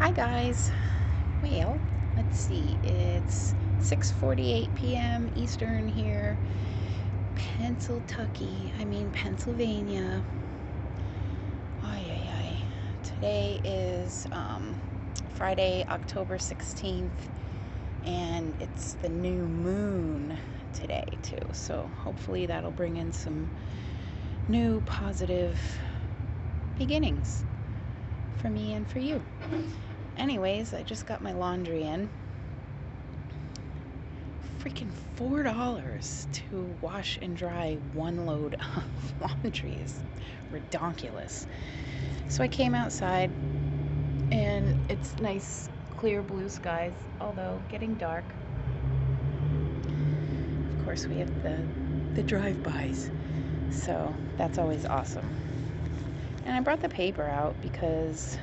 Hi guys. Well, let's see. It's 6:48 p.m. Eastern here. Pennsylvania. Ay ay ay. Today is Friday, October 16th, and it's the new moon today too. So hopefully that'll bring in some new positive beginnings for me and for you. Anyways, I just got my laundry in. Freaking $4 to wash and dry one load of laundry is ridiculous. So I came outside and it's nice, clear blue skies, although getting dark. Of course, we have the drive-bys, so that's always awesome. And I brought the paper out because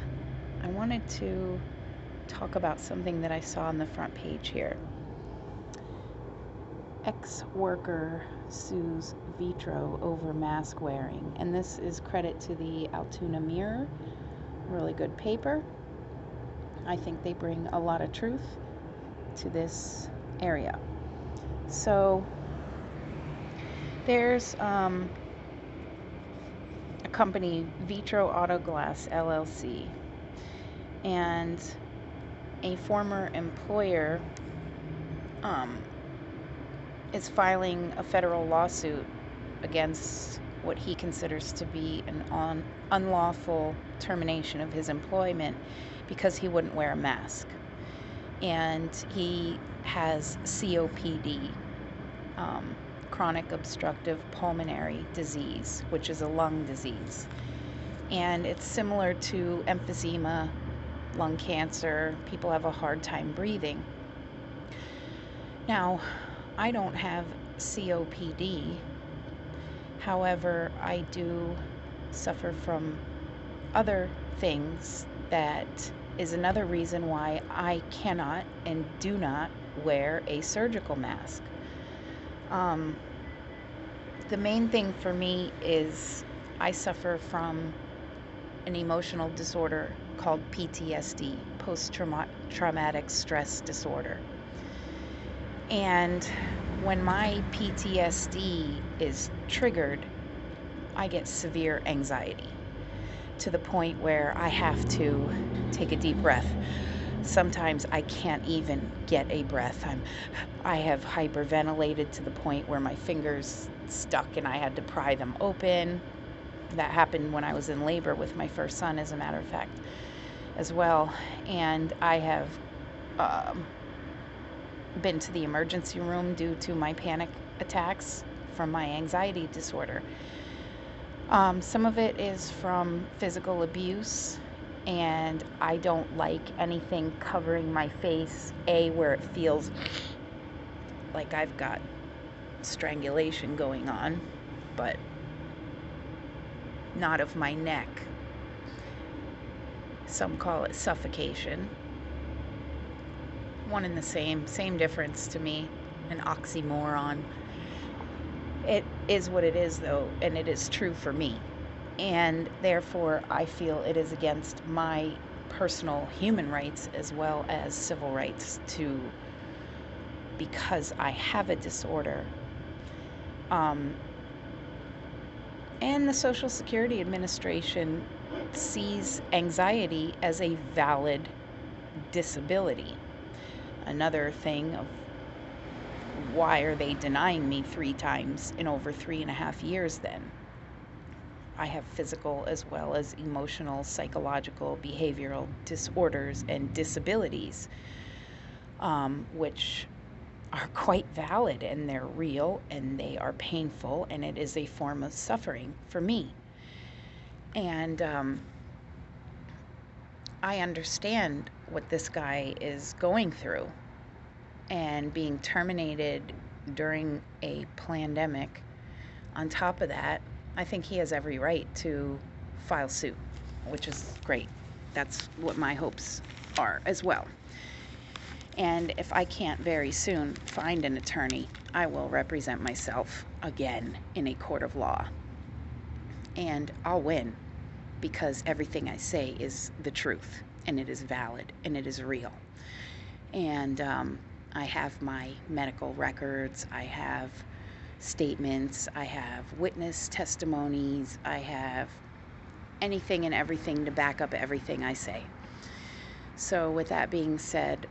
I wanted to talk about something that I saw on the front page here. Ex-worker sues Vitro over mask wearing. And this is credit to the Altoona Mirror. Really good paper. I think they bring a lot of truth to this area. So there's a company, Vitro Auto Glass LLC, and a former employer is filing a federal lawsuit against what he considers to be an unlawful termination of his employment because he wouldn't wear a mask. And he has COPD, chronic obstructive pulmonary disease, which is a lung disease. And it's similar to emphysema, lung cancer. People have a hard time breathing. Now, I don't have COPD. However, I do suffer from other things that is another reason why I cannot and do not wear a surgical mask. The main thing for me is I suffer from an emotional disorder called PTSD, post-traumatic stress disorder. And when my PTSD is triggered, I get severe anxiety to the point where I have to take a deep breath. Sometimes I can't even get a breath. I have hyperventilated to the point where my fingers stuck and I had to pry them open. That happened when I was in labor with my first son, as a matter of fact, as well. And I have been to the emergency room due to my panic attacks from my anxiety disorder. Some of it is from physical abuse, and I don't like anything covering my face, where it feels like I've got strangulation going on, but not of my neck. Some call it suffocation. One and the same difference to me, an oxymoron. It is what it is, though, and it is true for me. And therefore, I feel it is against my personal human rights as well as civil rights because I have a disorder. And the Social Security Administration sees anxiety as a valid disability. Another thing of why are they denying me 3 times in over 3.5 years then? I have physical as well as emotional, psychological, behavioral disorders and disabilities, which are quite valid, and they're real and they are painful, and it is a form of suffering for me. And I understand what this guy is going through, and being terminated during a pandemic. On top of that, I think he has every right to file suit, which is great. That's what my hopes are as well. And if I can't very soon find an attorney, I will represent myself again in a court of law. And I'll win, because everything I say is the truth. and it is valid, and it is real. And I have my medical records, I have statements, I have witness testimonies, I have anything and everything to back up everything I say. So with that being said,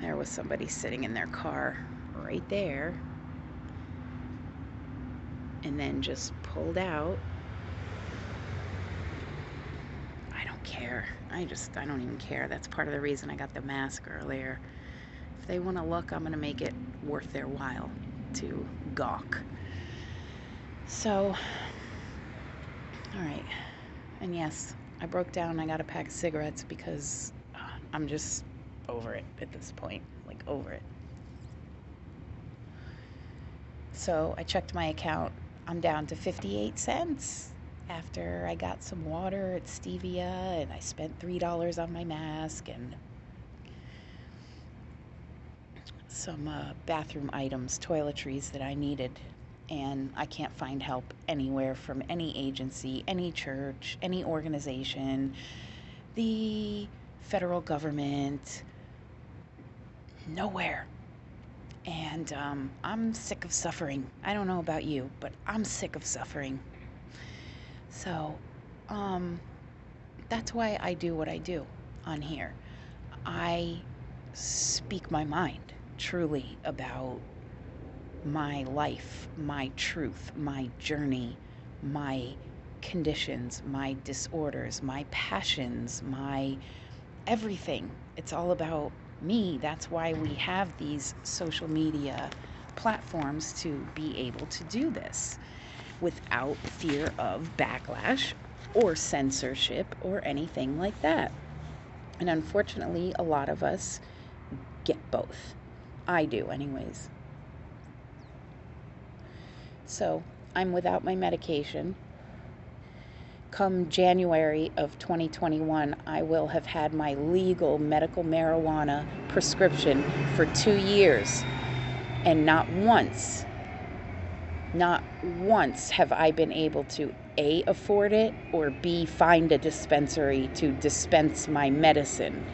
there was somebody sitting in their car right there and then just pulled out. I don't care. I don't even care. That's part of the reason I got the mask earlier. If they want to look, I'm going to make it worth their while to gawk. So, all right. And yes, I broke down. I got a pack of cigarettes because I'm just over it at this point. Like, over it. So I checked my account. I'm down to 58 cents after I got some water at Stevia, and I spent $3 on my mask and some bathroom items, toiletries that I needed. And I can't find help anywhere from any agency, any church, any organization, the federal government, nowhere. And I'm sick of suffering. I don't know about you, but I'm sick of suffering. So that's why I do what I do on here. I speak my mind truly about my life, my truth, my journey, my conditions, my disorders, my passions, my everything. It's all about me. That's why we have these social media platforms to be able to do this without fear of backlash or censorship or anything like that. And unfortunately, a lot of us get both. I do, anyways. So I'm without my medication. Come January of 2021, I will have had my legal medical marijuana prescription for 2 years. And not once have I been able to A, afford it, or B, find a dispensary to dispense my medicine.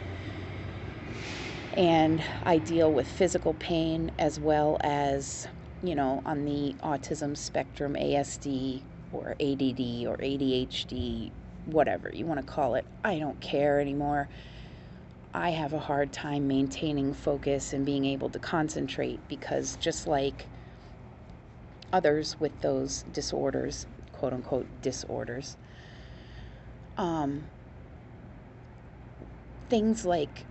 And I deal with physical pain as well as, on the autism spectrum, ASD or ADD or ADHD, whatever you want to call it. I don't care anymore. I have a hard time maintaining focus and being able to concentrate because just like others with those disorders, quote unquote disorders, things like,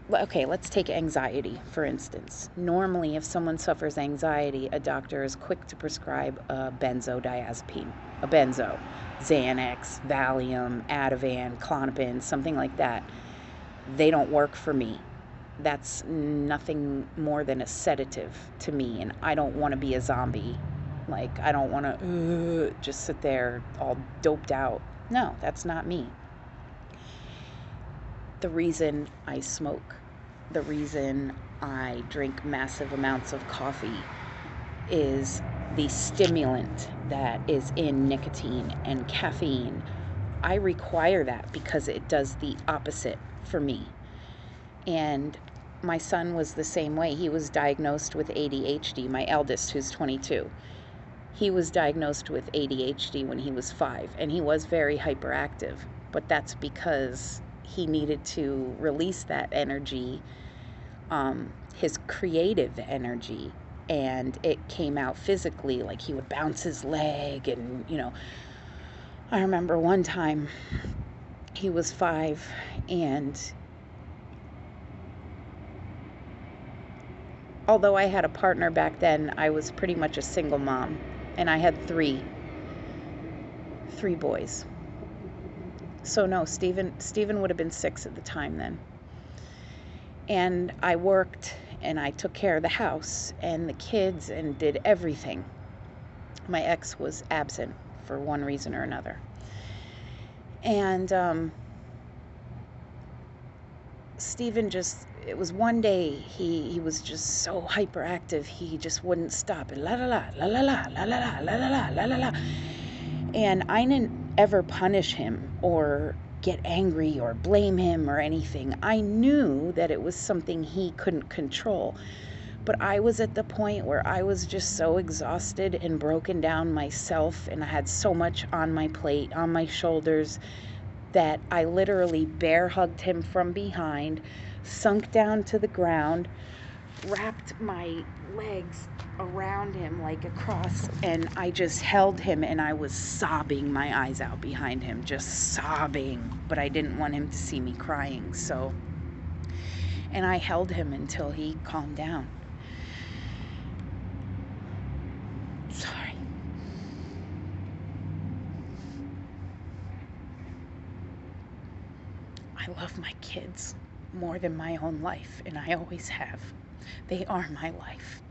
let's take anxiety, for instance. Normally, if someone suffers anxiety, a doctor is quick to prescribe a benzodiazepine, a benzo, Xanax, Valium, Ativan, Klonopin, something like that. They don't work for me. That's nothing more than a sedative to me, and I don't want to be a zombie. Like, I don't want to just sit there all doped out. No, that's not me. The reason I smoke, the reason I drink massive amounts of coffee is the stimulant that is in nicotine and caffeine. I require that because it does the opposite for me. And my son was the same way. He was diagnosed with ADHD, my eldest, who's 22. He was diagnosed with ADHD when he was 5, and he was very hyperactive, but that's because he needed to release that energy, his creative energy, and it came out physically. Like, he would bounce his leg, and I remember one time he was 5, and although I had a partner back then, I was pretty much a single mom, and I had three boys. So no, Stephen would have been 6 at the time then. And I worked and I took care of the house and the kids and did everything. My ex was absent for one reason or another. And Stephen just, it was one day, he was just so hyperactive, he just wouldn't stop. And la la la, la la la, la la la, la la la, la la la. And I didn't ever punish him or get angry or blame him or anything. I knew that it was something he couldn't control. But I was at the point where I was just so exhausted and broken down myself, and I had so much on my plate, on my shoulders, that I literally bear hugged him from behind, sunk down to the ground, wrapped my legs around him like a cross, and I just held him, and I was sobbing my eyes out behind him, just sobbing, but I didn't want him to see me crying, so, and I held him until he calmed down. Sorry. I love my kids more than my own life, and I always have. They are my life.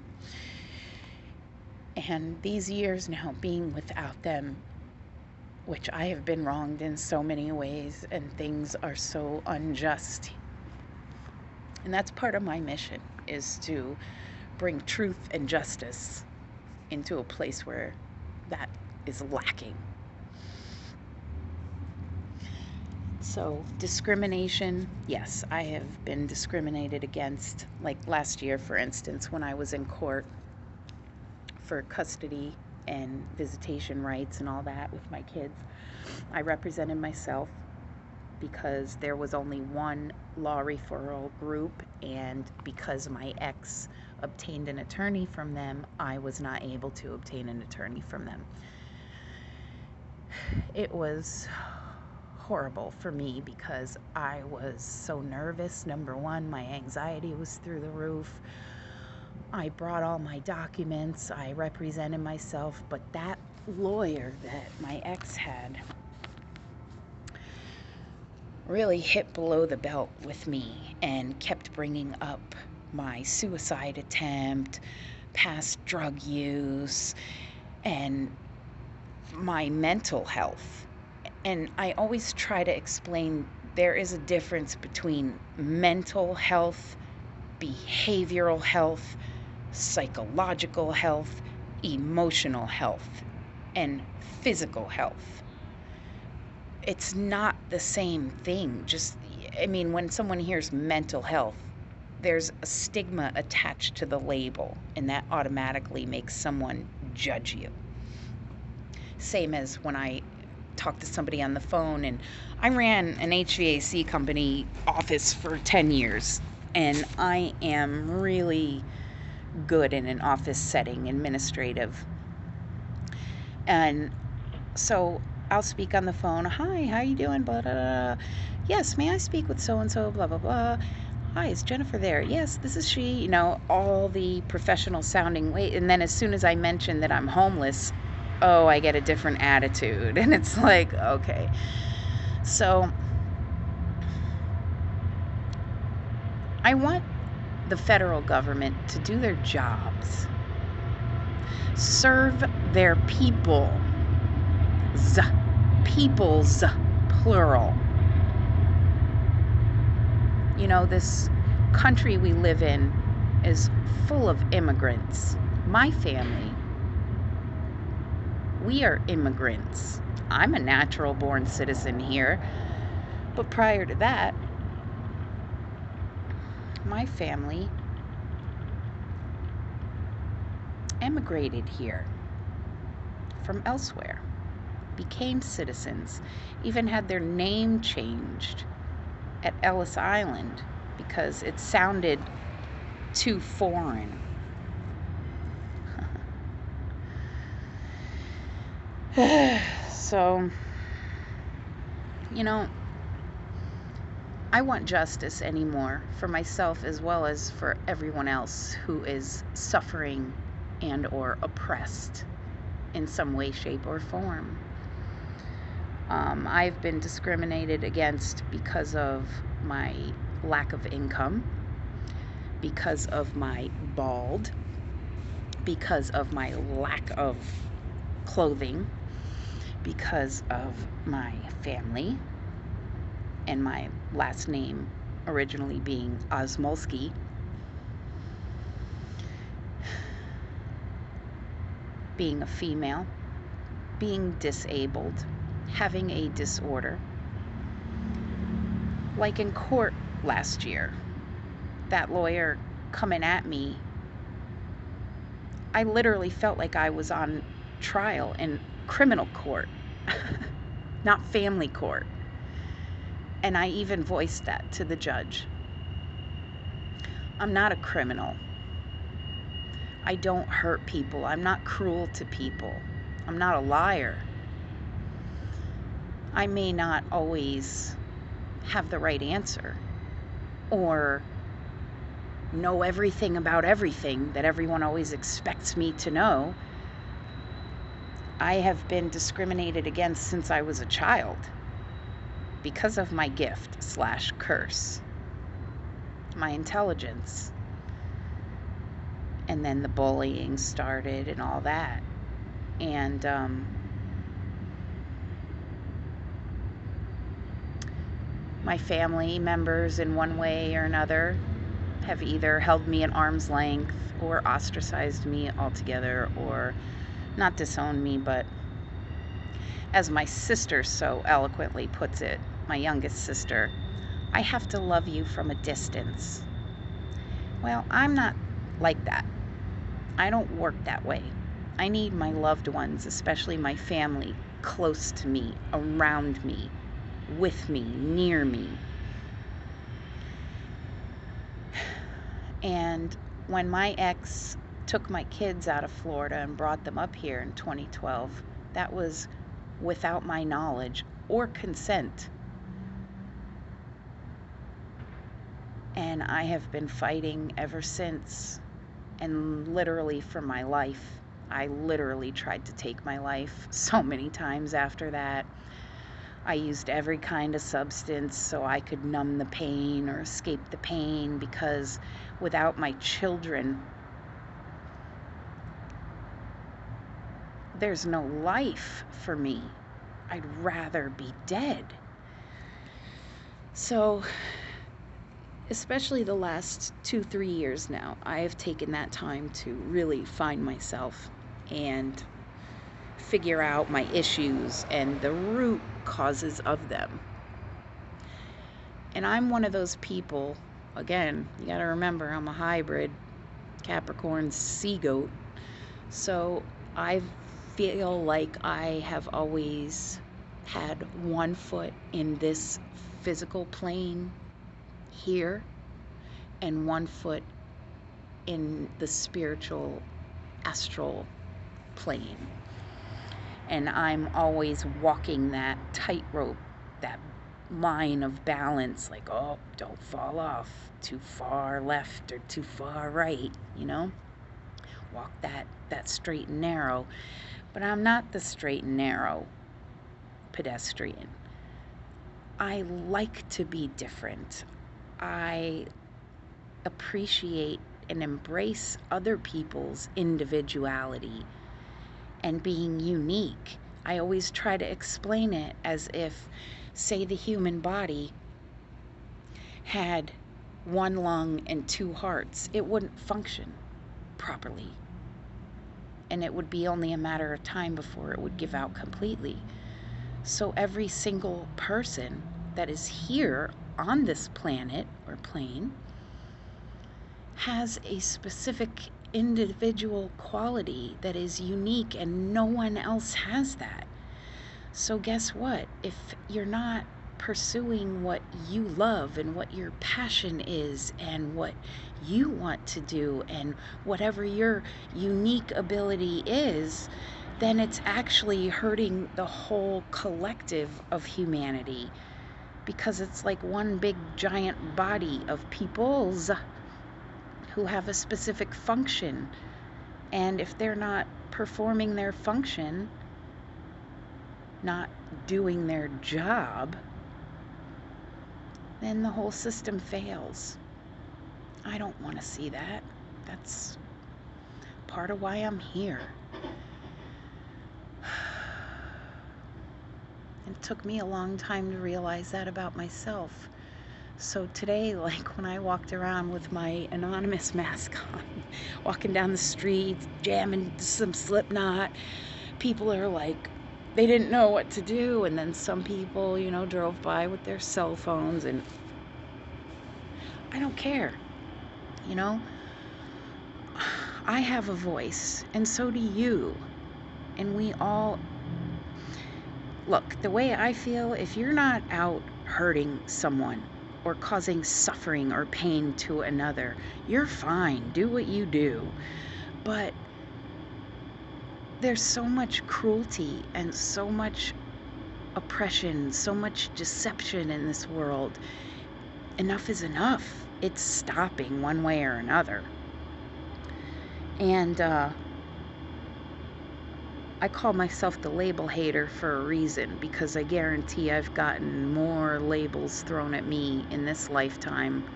And these years now being without them, which I have been wronged in so many ways, and things are so unjust. And that's part of my mission, is to bring truth and justice into a place where that is lacking. So discrimination, yes, I have been discriminated against. Like last year, for instance, when I was in court for custody and visitation rights and all that with my kids, I represented myself because there was only one law referral group, and because my ex obtained an attorney from them, I was not able to obtain an attorney from them. It was horrible for me because I was so nervous. Number one, my anxiety was through the roof. I brought all my documents, I represented myself, but that lawyer that my ex had really hit below the belt with me and kept bringing up my suicide attempt, past drug use, and my mental health. And I always try to explain there is a difference between mental health, behavioral health, psychological health, emotional health, and physical health. It's not the same thing. When someone hears mental health, there's a stigma attached to the label, and that automatically makes someone judge you. Same as when I talk to somebody on the phone, and I ran an HVAC company office for 10 years, and I am really good in an office setting, administrative. And so I'll speak on the phone. Hi, how you doing? Blah, blah, blah. Yes, may I speak with so-and-so? Blah, blah, blah. Hi, is Jennifer there? Yes, this is she. All the professional sounding way. And then as soon as I mention that I'm homeless, I get a different attitude. And it's like, okay. So I want the federal government to do their jobs. Serve their people. Peoples, plural. This country we live in is full of immigrants. My family, we are immigrants. I'm a natural born citizen here, but prior to that, my family emigrated here from elsewhere, became citizens, even had their name changed at Ellis Island because it sounded too foreign. So, I want justice anymore for myself as well as for everyone else who is suffering and or oppressed in some way, shape, or form. I've been discriminated against because of my lack of income, because of my bald, because of my lack of clothing, because of my family and my last name originally being Osmulski. Being a female, being disabled, having a disorder. Like in court last year, that lawyer coming at me, I literally felt like I was on trial in criminal court, not family court. And I even voiced that to the judge. I'm not a criminal. I don't hurt people. I'm not cruel to people. I'm not a liar. I may not always have the right answer or know everything about everything that everyone always expects me to know. I have been discriminated against since I was a child because of my gift/curse, my intelligence. And then the bullying started and all that. And my family members in one way or another have either held me at arm's length or ostracized me altogether, or not disowned me, but as my sister so eloquently puts it, my youngest sister, I have to love you from a distance. Well, I'm not like that. I don't work that way. I need my loved ones, especially my family, close to me, around me, with me, near me. And when my ex took my kids out of Florida and brought them up here in 2012, that was without my knowledge or consent. And I have been fighting ever since, and literally for my life. I literally tried to take my life so many times after that. I used every kind of substance so I could numb the pain or escape the pain, because without my children, there's no life for me. I'd rather be dead. So, especially the last 2-3 years now, I have taken that time to really find myself and figure out my issues and the root causes of them. And I'm one of those people, again, you got to remember, I'm a hybrid Capricorn sea goat. So I feel like I have always had one foot in this physical plane here and one foot in the spiritual astral plane. And I'm always walking that tightrope, that line of balance, like, oh, don't fall off too far left or too far right, you know? Walk that straight and narrow. But I'm not the straight and narrow pedestrian. I like to be different. I appreciate and embrace other people's individuality and being unique. I always try to explain it as if, say, the human body had one lung and two hearts. It wouldn't function properly. And it would be only a matter of time before it would give out completely. So every single person that is here on this planet or plane has a specific individual quality that is unique, and no one else has that. So guess what? If you're not pursuing what you love and what your passion is and what you want to do and whatever your unique ability is, then it's actually hurting the whole collective of humanity, because it's like one big giant body of peoples who have a specific function. And if they're not performing their function, not doing their job, then the whole system fails. I don't want to see that. That's part of why I'm here. It took me a long time to realize that about myself. So today, like when I walked around with my anonymous mask on, walking down the street, jamming some Slipknot, people are like, they didn't know what to do. And then some people, drove by with their cell phones, and I don't care, you know? I have a voice, and so do you. And we all, look, the way I feel, if you're not out hurting someone or causing suffering or pain to another, you're fine. Do what you do. But there's so much cruelty and so much oppression, so much deception in this world. Enough is enough. It's stopping one way or another. And I call myself the label hater for a reason, because I guarantee I've gotten more labels thrown at me in this lifetime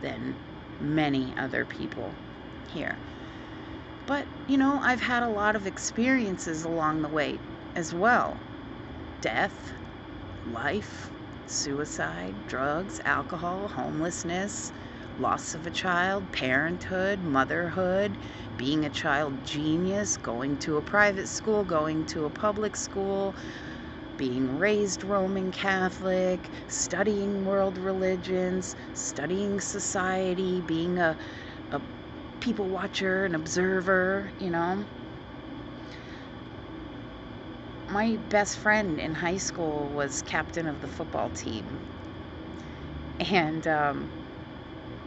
than many other people here. But, I've had a lot of experiences along the way as well. Death, life, suicide, drugs, alcohol, homelessness, loss of a child, parenthood, motherhood, being a child genius, going to a private school, going to a public school, being raised Roman Catholic, studying world religions, studying society, being a people watcher, an observer, My best friend in high school was captain of the football team. And,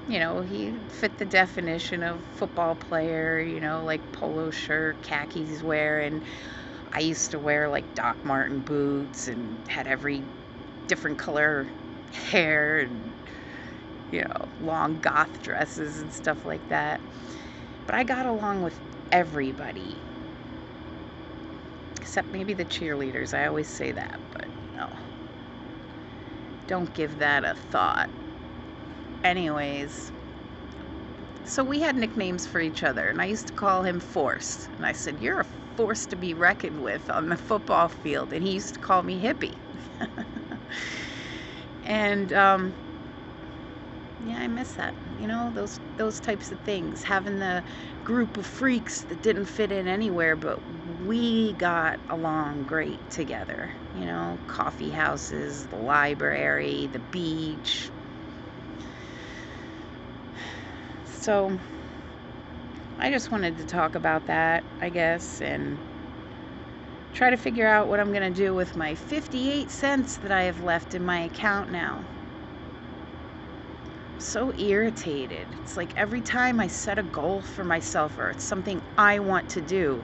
he fit the definition of football player, like polo shirt, khakis wearing. I used to wear like Doc Marten boots and had every different color hair and, long goth dresses and stuff like that. But I got along with everybody. Except maybe the cheerleaders. I always say that, but don't give that a thought. Anyways, so we had nicknames for each other, and I used to call him Force. And I said, "You're a force to be reckoned with on the football field." And he used to call me Hippie. And yeah, I miss that. Those types of things. Having the group of freaks that didn't fit in anywhere, but we got along great together. Coffee houses, the library, the beach. So I just wanted to talk about that, I guess, and try to figure out what I'm going to do with my 58 cents that I have left in my account now. So irritated. It's like every time I set a goal for myself or it's something I want to do,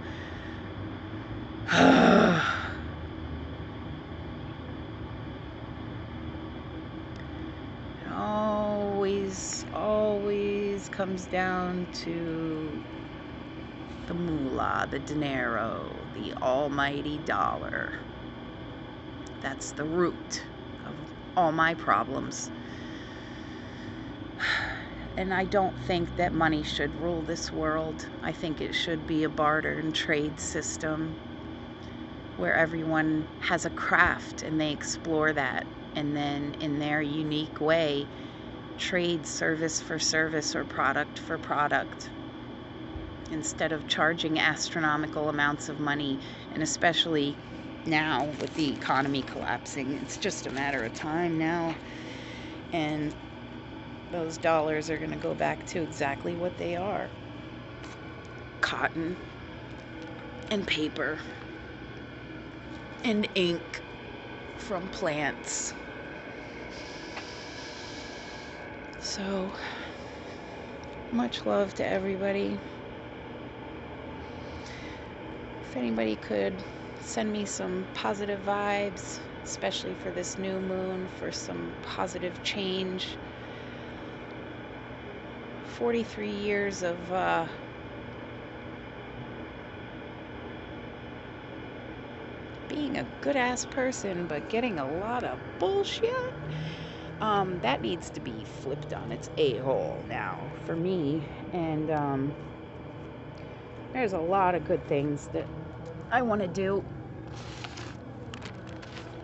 it always comes down to the moolah, the dinero, the almighty dollar. That's the root of all my problems. And I don't think that money should rule this world. I think it should be a barter and trade system where everyone has a craft and they explore that, and then in their unique way trade service for service or product for product, instead of charging astronomical amounts of money. And especially now with the economy collapsing, it's just a matter of time now, and those dollars are going to go back to exactly what they are: cotton and paper and ink from plants. So much love to everybody. If anybody could send me some positive vibes, especially for this new moon, for some positive change. 43 years of being a good ass person, but getting a lot of bullshit. That needs to be flipped on its a-hole now for me. And there's a lot of good things that I want to do.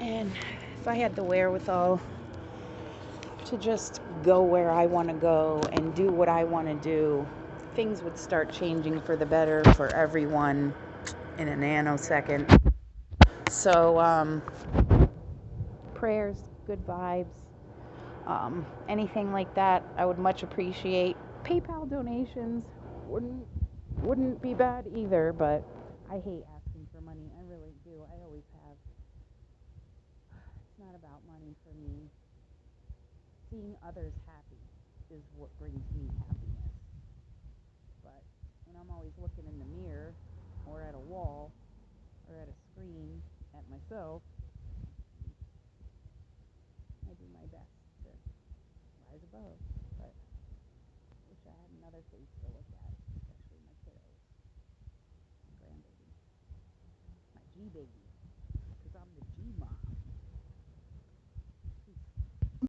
And if I had the wherewithal to just go where I want to go and do what I want to do, things would start changing for the better for everyone in a nanosecond. So, prayers, good vibes, anything like that, I would much appreciate. PayPal donations wouldn't be bad either, but I hate asking for money. I really do. I always have. It's not about money for me. Seeing others happy is what brings me happiness. But when I'm always looking in the mirror or at a wall or at a screen at myself, I do my best to rise above. But I wish I had another face to look at, especially my kiddos, my grandbaby, my G baby.